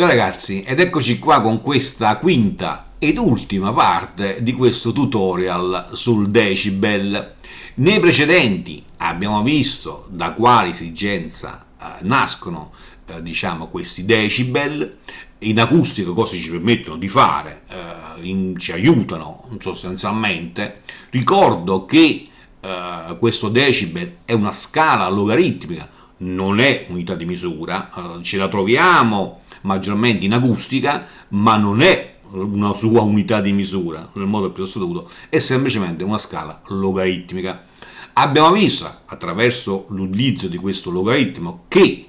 Ciao ragazzi, ed eccoci qua con questa quinta ed ultima parte di questo tutorial sul decibel. Nei precedenti abbiamo visto da quale esigenza nascono questi decibel, in acustica cosa ci permettono di fare, ci aiutano sostanzialmente. Ricordo che questo decibel è una scala logaritmica, non è unità di misura, ce la troviamo maggiormente in acustica, ma non è una sua unità di misura nel modo più assoluto, è semplicemente una scala logaritmica. Abbiamo visto attraverso l'utilizzo di questo logaritmo che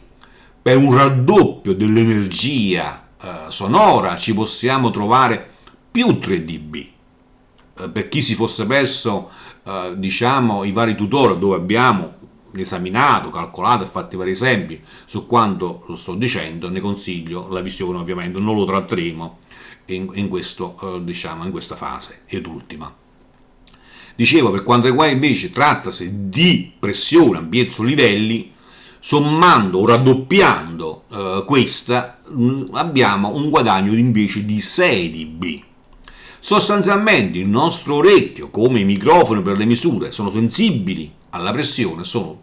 per un raddoppio dell'energia sonora ci possiamo trovare più 3 dB. Per chi si fosse perso i vari tutorial dove abbiamo esaminato, calcolato e fatto vari esempi su quanto lo sto dicendo, ne consiglio la visione. Ovviamente non lo tratteremo in questa fase ed ultima. Dicevo, per quanto riguarda invece trattasi di pressione, ampiezza o livelli, sommando o raddoppiando questa abbiamo un guadagno invece di 6 dB. Sostanzialmente il nostro orecchio, come i microfoni per le misure, sono sensibili alla pressione, sono,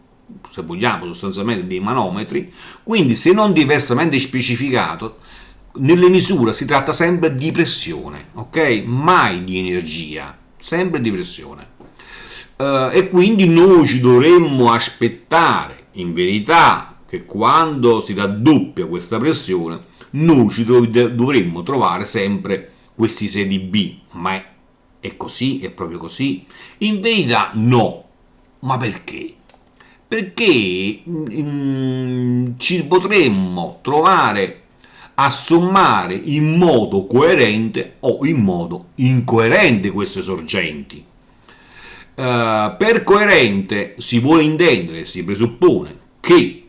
se vogliamo, sostanzialmente dei manometri, quindi se non diversamente specificato, nelle misure si tratta sempre di pressione, ok? Mai di energia, sempre di pressione. E quindi noi ci dovremmo aspettare, in verità, che quando si raddoppia questa pressione, noi ci dovremmo trovare sempre questi 6 dB, ma è così? È proprio così? In verità no. Ma perché? Perché ci potremmo trovare a sommare in modo coerente o in modo incoerente queste sorgenti. Per coerente si vuole intendere, si presuppone che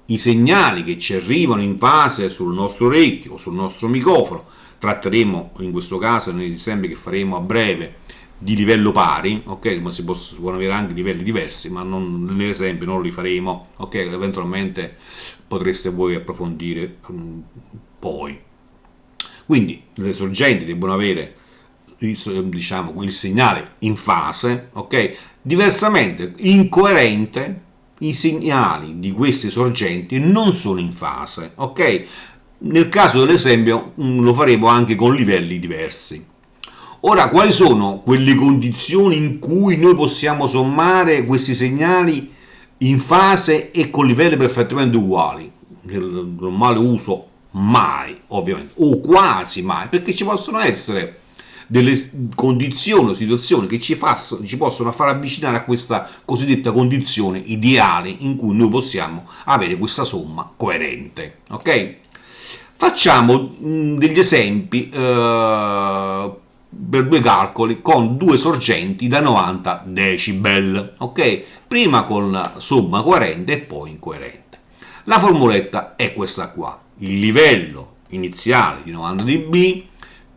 i segnali che ci arrivano in fase sul nostro orecchio o sul nostro microfono, tratteremo in questo caso negli esempi che faremo a breve di livello pari, ok? Ma si possono avere anche livelli diversi, ma nell'esempio non li faremo, ok? Eventualmente potreste voi approfondire poi. Quindi le sorgenti devono avere il segnale in fase, ok? Diversamente, incoerente, i segnali di queste sorgenti non sono in fase, ok? Nel caso dell'esempio lo faremo anche con livelli diversi. Ora, quali sono quelle condizioni in cui noi possiamo sommare questi segnali in fase e con livelli perfettamente uguali? Nel normale uso mai, ovviamente, o quasi mai, perché ci possono essere delle condizioni o situazioni che ci possono far avvicinare a questa cosiddetta condizione ideale in cui noi possiamo avere questa somma coerente, ok? Facciamo degli esempi per due calcoli con due sorgenti da 90 decibel, ok? Prima con la somma coerente e poi incoerente. La formuletta è questa qua: il livello iniziale di 90 dB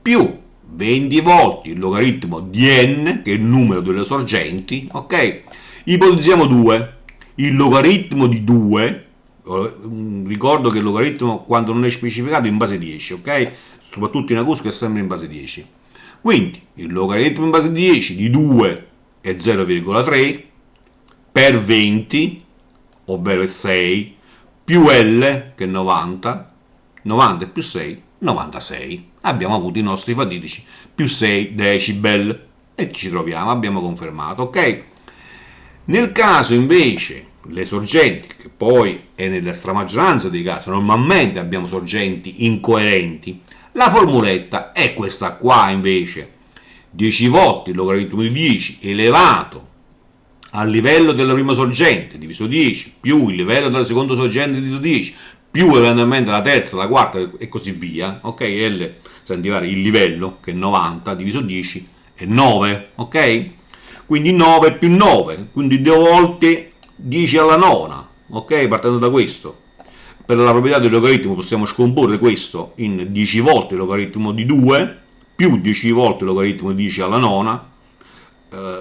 più 20 volte il logaritmo di n, che è il numero delle sorgenti, ok? Ipotizziamo 2. Il logaritmo di 2, ricordo che il logaritmo quando non è specificato è in base 10, ok? Soprattutto in acustica è sempre in base 10. Quindi il logaritmo in base 10 di 2 è 0,3 per 20, ovvero è 6, più L che è 90, 90 più 6, 96. Abbiamo avuto i nostri fatidici più 6 decibel e ci troviamo, abbiamo confermato, ok? Nel caso invece le sorgenti, che poi è nella stramaggioranza dei casi, normalmente abbiamo sorgenti incoerenti, la formuletta è questa qua invece: 10 volte il logaritmo di 10 elevato al livello della prima sorgente diviso 10 più il livello della seconda sorgente diviso 10 più eventualmente la terza, la quarta e così via, ok? L sentiamo il livello che è 90 diviso 10 è 9, ok? Quindi 9 più 9, quindi 2 volte 10 alla nona, ok? Partendo da questo, per la proprietà del logaritmo possiamo scomporre questo in 10 volte il logaritmo di 2 più 10 volte il logaritmo di 10 alla nona.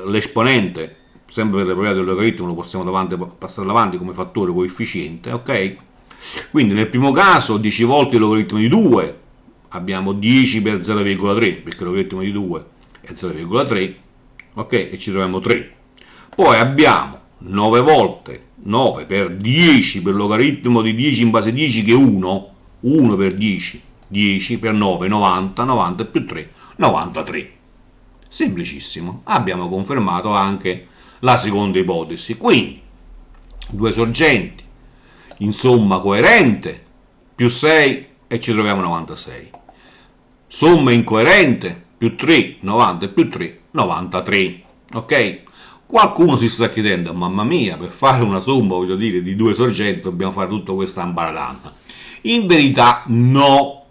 L'esponente, sempre per le proprietà del logaritmo, lo possiamo passare davanti come fattore coefficiente, ok? Quindi nel primo caso 10 volte il logaritmo di 2, abbiamo 10 per 0,3, perché il logaritmo di 2 è 0,3, ok? E ci troviamo 3. Poi abbiamo 9 volte 9 per 10 per logaritmo di 10 in base 10 che è 1, 1 per 10, 10 per 9, 90, 90 più 3, 93. Semplicissimo. Abbiamo confermato anche la seconda ipotesi. Quindi, due sorgenti in somma coerente, più 6 e ci troviamo 96. Somma incoerente, più 3, 90 più 3, 93. Ok? Qualcuno si sta chiedendo, mamma mia, per fare una somma, voglio dire, di due sorgenti dobbiamo fare tutta questa ambaradana. In verità no,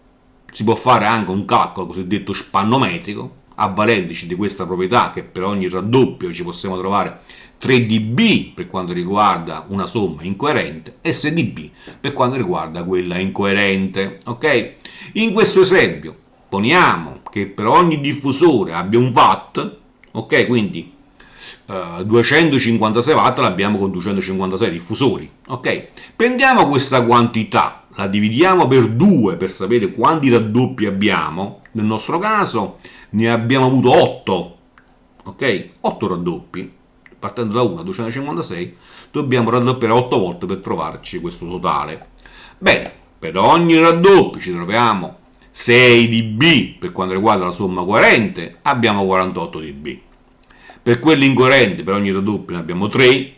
si può fare anche un calcolo cosiddetto spannometrico, avvalendoci di questa proprietà che per ogni raddoppio ci possiamo trovare 3 dB per quanto riguarda una somma incoerente e 6 dB per quanto riguarda quella incoerente. Ok? In questo esempio poniamo che per ogni diffusore abbia un watt, ok? Quindi 256 watt l'abbiamo con 256 diffusori, ok? Prendiamo questa quantità, la dividiamo per 2 per sapere quanti raddoppi abbiamo. Nel nostro caso ne abbiamo avuto 8, ok? 8 raddoppi, partendo da 1 a 256 dobbiamo raddoppiare 8 volte per trovarci questo totale. Bene, per ogni raddoppio ci troviamo 6 dB per quanto riguarda la somma coerente, abbiamo 48 dB. Per quelli incoerenti, per ogni raddoppio ne abbiamo 3,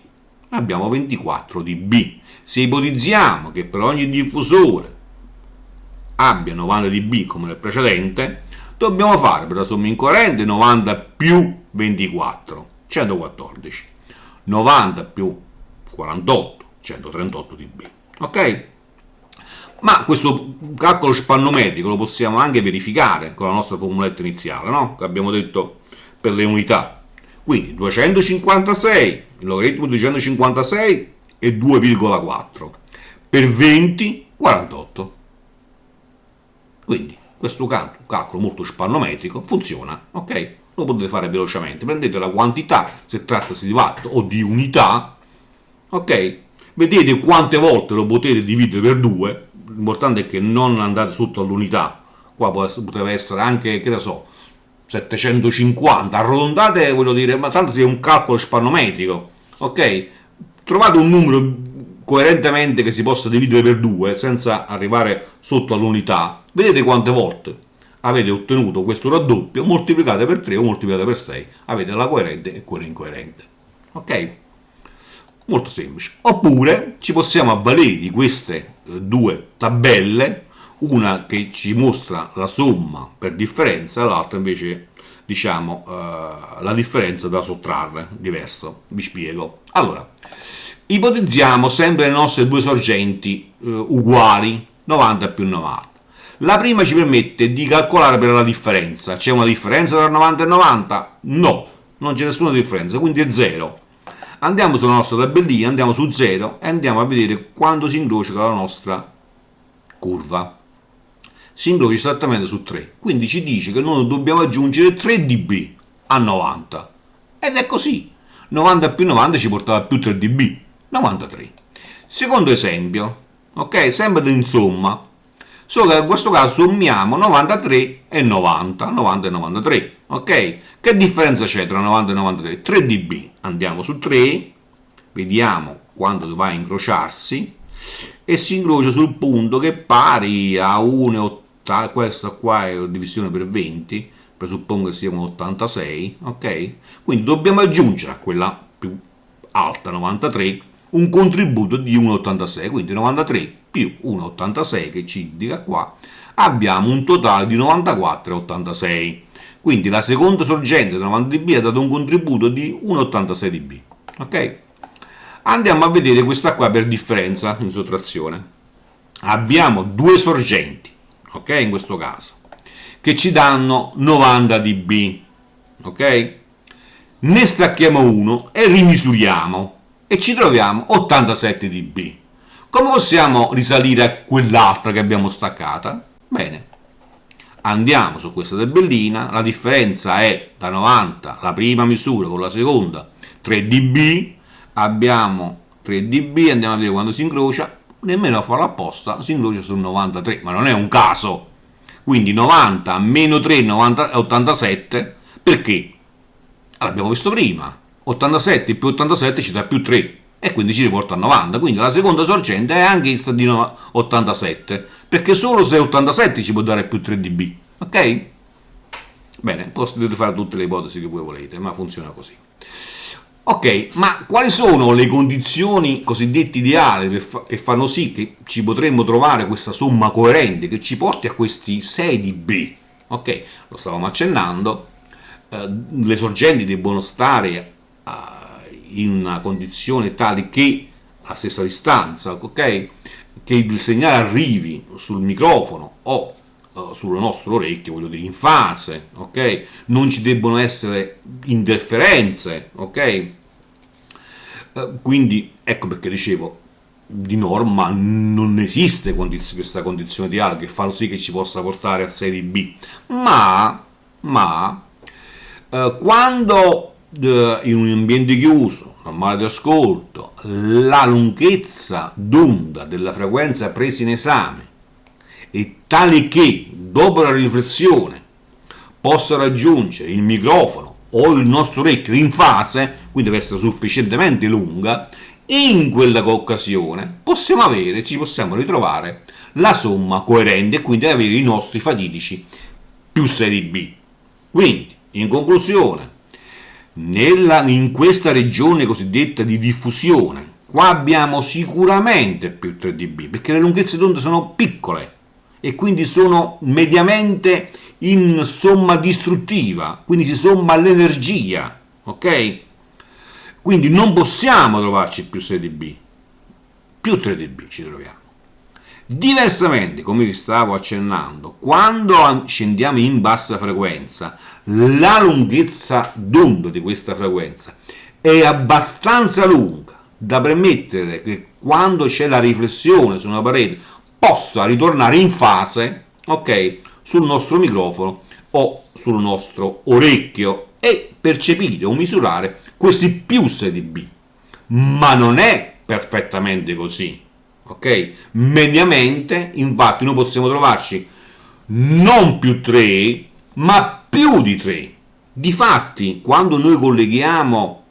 abbiamo 24 dB. Se ipotizziamo che per ogni diffusore abbia 90 dB come nel precedente, dobbiamo fare per la somma incoerente 90 più 24, 114. 90 più 48, 138 dB. Ok? Ma questo calcolo spannometrico lo possiamo anche verificare con la nostra formuletta iniziale, no? Che abbiamo detto per le unità. Quindi 256, il logaritmo di 256 è 2,4 per 20, 48. Quindi questo calcolo molto spannometrico funziona, ok? Lo potete fare velocemente. Prendete la quantità, se trattasi di watt o di unità, ok? Vedete quante volte lo potete dividere per 2. L'importante è che non andate sotto all'unità. Qua poteva essere anche, che ne so, 750, arrotondate, voglio dire, ma tanto sia un calcolo spannometrico, ok? Trovate un numero coerentemente che si possa dividere per 2 senza arrivare sotto all'unità, vedete quante volte avete ottenuto questo raddoppio, moltiplicate per 3 o moltiplicate per 6, avete la coerente e quella incoerente, ok? Molto semplice. Oppure ci possiamo avvalere di queste due tabelle, una che ci mostra la somma per differenza, l'altra invece diciamo la differenza da sottrarre, diverso, vi spiego. Allora, ipotizziamo sempre le nostre due sorgenti uguali, 90 più 90. La prima ci permette di calcolare per la differenza. C'è una differenza tra 90 e 90? No, non c'è nessuna differenza, quindi è 0. Andiamo sulla nostra tabellina, andiamo su 0 e andiamo a vedere quando si incrocia con la nostra curva. Si incrocia esattamente su 3, quindi ci dice che noi dobbiamo aggiungere 3 dB a 90. Ed è così. 90 più 90 ci portava a più 3 dB, 93. Secondo esempio, ok? Sempre in somma, solo che in questo caso sommiamo 93 e 90, 90 e 93, ok? Che differenza c'è tra 90 e 93? 3 dB. Andiamo su 3, vediamo quando va a incrociarsi e si incrocia sul punto che è pari a 1,80, questa qua è divisione per 20, presuppongo che sia un 86, ok? Quindi dobbiamo aggiungere a quella più alta, 93, un contributo di 1,86, quindi 93 più 1,86 che ci indica qua, abbiamo un totale di 94,86. Quindi la seconda sorgente da 90 dB ha dato un contributo di 1,86 dB. Ok? Andiamo a vedere questa qua per differenza in sottrazione. Abbiamo due sorgenti, ok? In questo caso, che ci danno 90 dB, ok? Ne stacchiamo uno e rimisuriamo e ci troviamo 87 dB. Come possiamo risalire a quell'altra che abbiamo staccata? Bene, andiamo su questa tabellina, la differenza è da 90, la prima misura con la seconda, 3 dB, abbiamo 3 dB, andiamo a vedere quando si incrocia, nemmeno a farlo apposta, si incrocia sul 93, ma non è un caso. Quindi 90 meno 3 90, 87, perché? L'abbiamo visto prima, 87 più 87 ci dà più 3 e quindi ci riporta a 90, quindi la seconda sorgente è anche essa di 87, perché solo se è 87 ci può dare più 3 dB, ok? Bene, potete fare tutte le ipotesi che voi volete, ma funziona così. Ok, ma quali sono le condizioni cosiddette ideali che fanno sì che ci potremmo trovare questa somma coerente che ci porti a questi 6 dB? Ok, lo stavamo accennando, le sorgenti debbono stare in una condizione tale che a stessa distanza, ok? Che il segnale arrivi sul microfono o sul nostro orecchio, voglio dire, in fase, ok? Non ci debbono essere interferenze, ok? Quindi ecco perché dicevo, di norma non esiste questa condizione ideale che fa sì che ci possa portare a 6 dB, ma quando in un ambiente chiuso, normale di ascolto, la lunghezza d'onda della frequenza presa in esame è tale che dopo la riflessione possa raggiungere il microfono o il nostro orecchio in fase, quindi deve essere sufficientemente lunga, in quella occasione ci possiamo ritrovare la somma coerente e quindi avere i nostri fatidici più 6 dB. Quindi, in conclusione, in questa regione cosiddetta di diffusione, qua abbiamo sicuramente più 3 dB, perché le lunghezze d'onda sono piccole e quindi sono mediamente in somma distruttiva, quindi si somma l'energia, ok? Quindi non possiamo trovarci più 6 dB, più 3 dB ci troviamo. Diversamente, come vi stavo accennando, quando scendiamo in bassa frequenza, la lunghezza d'onda di questa frequenza è abbastanza lunga da permettere che quando c'è la riflessione su una parete possa ritornare in fase, ok, sul nostro microfono o sul nostro orecchio e percepire o misurare questi più 6 dB. Ma non è perfettamente così, ok? Mediamente, infatti, noi possiamo trovarci non più 3, ma più di 3. Difatti, quando noi colleghiamo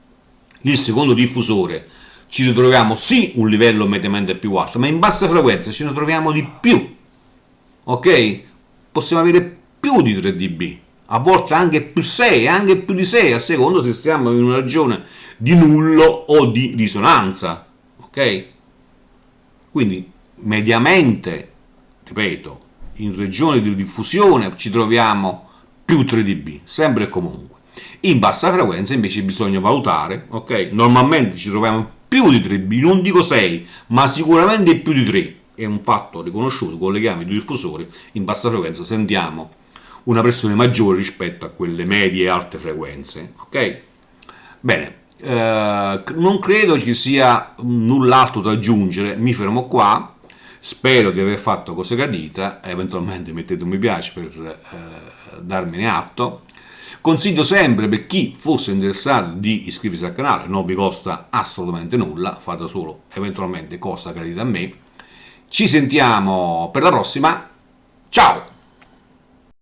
il secondo diffusore, ci ritroviamo sì un livello mediamente più alto, ma in bassa frequenza ci ritroviamo di più, ok? Possiamo avere più di 3 dB, a volte anche più 6, anche più di 6, a seconda se stiamo in una regione di nullo o di risonanza, ok? Quindi mediamente, ripeto, in regione di diffusione ci troviamo più 3 dB, sempre e comunque. In bassa frequenza invece bisogna valutare, ok? Normalmente ci troviamo più di 3 dB, non dico 6, ma sicuramente più di 3. È un fatto riconosciuto, colleghiamo i due diffusori, in bassa frequenza sentiamo una pressione maggiore rispetto a quelle medie e alte frequenze, ok? Bene, non credo ci sia null'altro da aggiungere, mi fermo qua, spero di aver fatto cosa gradita, eventualmente mettete un mi piace per darmene atto. Consiglio sempre per chi fosse interessato di iscriversi al canale, non vi costa assolutamente nulla, fate solo eventualmente cosa gradita a me. Ci sentiamo per la prossima, ciao!